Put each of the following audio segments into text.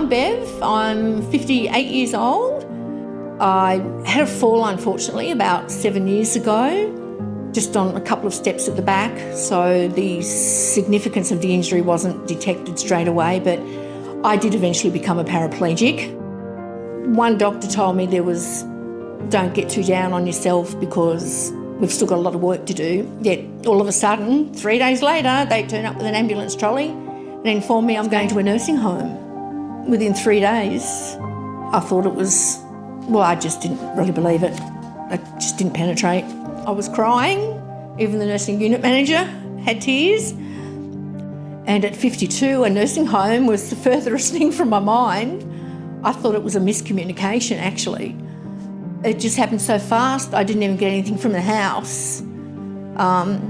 I'm Bev. I'm 58 years old. I had a fall, unfortunately, about 7 years ago, just on a couple of steps at the back. So the significance of the injury wasn't detected straight away, but I did eventually become a paraplegic. One doctor told me don't get too down on yourself because we've still got a lot of work to do. Yet all of a sudden, 3 days later, they turn up with an ambulance trolley and inform me I'm going to a nursing home. Within 3 days, I thought it was, I just didn't really believe it. It just didn't penetrate. I was crying. Even the nursing unit manager had tears. And at 52, a nursing home was the furthest thing from my mind. I thought it was a miscommunication, actually. It just happened so fast, I didn't even get anything from the house. I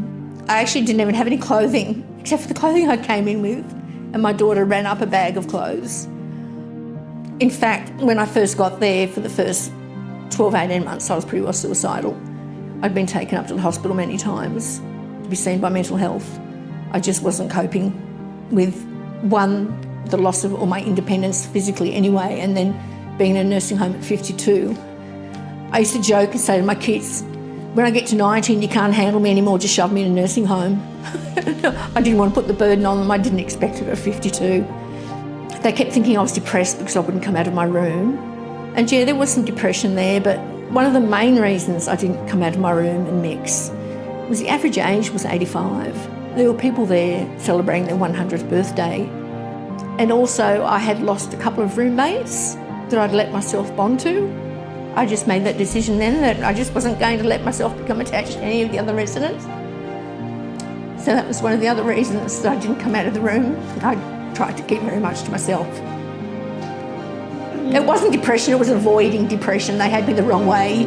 actually didn't even have any clothing, except for the clothing I came in with, and my daughter ran up a bag of clothes. In fact, when I first got there for the first 12, 18 months, I was pretty well suicidal. I'd been taken up to the hospital many times to be seen by mental health. I just wasn't coping with, the loss of all my independence physically anyway, and then being in a nursing home at 52. I used to joke and say to my kids, when I get to 90 and you can't handle me anymore, just shove me in a nursing home. I didn't want to put the burden on them. I didn't expect it at 52. They kept thinking I was depressed because I wouldn't come out of my room. And yeah, there was some depression there, but one of the main reasons I didn't come out of my room and mix was the average age was 85. There were people there celebrating their 100th birthday. And also I had lost a couple of roommates that I'd let myself bond to. I just made that decision then that I just wasn't going to let myself become attached to any of the other residents. So that was one of the other reasons that I didn't come out of the room. I tried to keep very much to myself. It wasn't depression, it was avoiding depression. They had me the wrong way.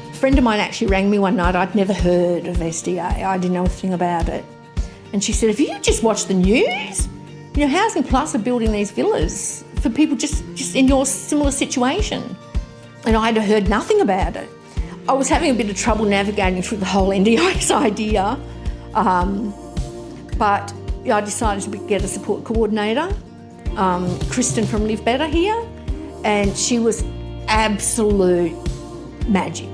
A friend of mine actually rang me one night. I'd never heard of SDA. I didn't know a thing about it. And she said, have you just watched the news? You know, Housing Plus are building these villas for people just in your similar situation. And I'd heard nothing about it. I was having a bit of trouble navigating through the whole NDIS idea, but I decided to get a support coordinator, Kristen from LiveBetter here, and she was absolute magic.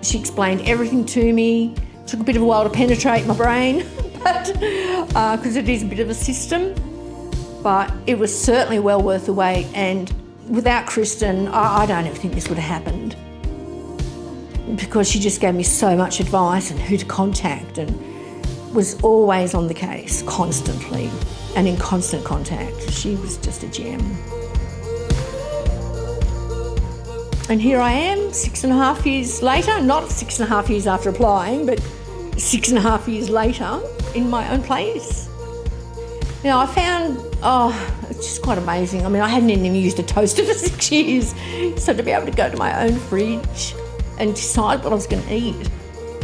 She explained everything to me. It took a bit of a while to penetrate my brain, but because it is a bit of a system. But it was certainly well worth the wait, and without Kristen, I don't ever think this would have happened, because she just gave me so much advice and who to contact, and was always on the case, constantly, and in constant contact. She was just a gem. And here I am, 6.5 years later, not 6.5 years after applying, but 6.5 years later in my own place. You know, I found, it's just quite amazing. I mean, I hadn't even used a toaster for 6 years. So to be able to go to my own fridge and decide what I was going to eat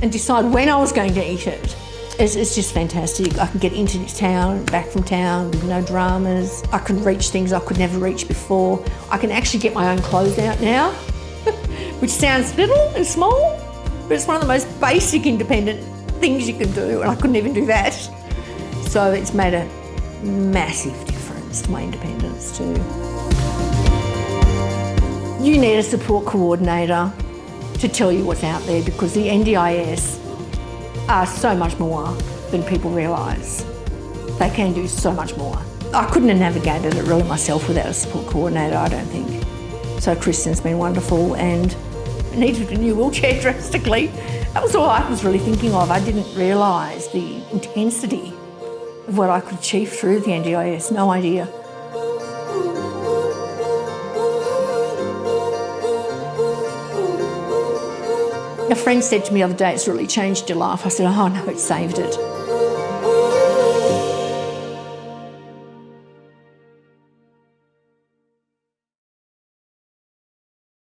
and decide when I was going to eat it, it's just fantastic. I can get into town, back from town with no dramas. I can reach things I could never reach before. I can actually get my own clothes out now, which sounds little and small, but it's one of the most basic independent things you can do, and I couldn't even do that. So it's made a massive difference to my independence too. You need a support coordinator to tell you what's out there, because the NDIS are so much more than people realise. They can do so much more. I couldn't have navigated it really myself without a support coordinator, I don't think. So Kristen's been wonderful, and I needed a new wheelchair drastically. That was all I was really thinking of. I didn't realise the intensity of what I could achieve through the NDIS, no idea. A friend said to me the other day, it's really changed your life. I said, oh no, it saved it.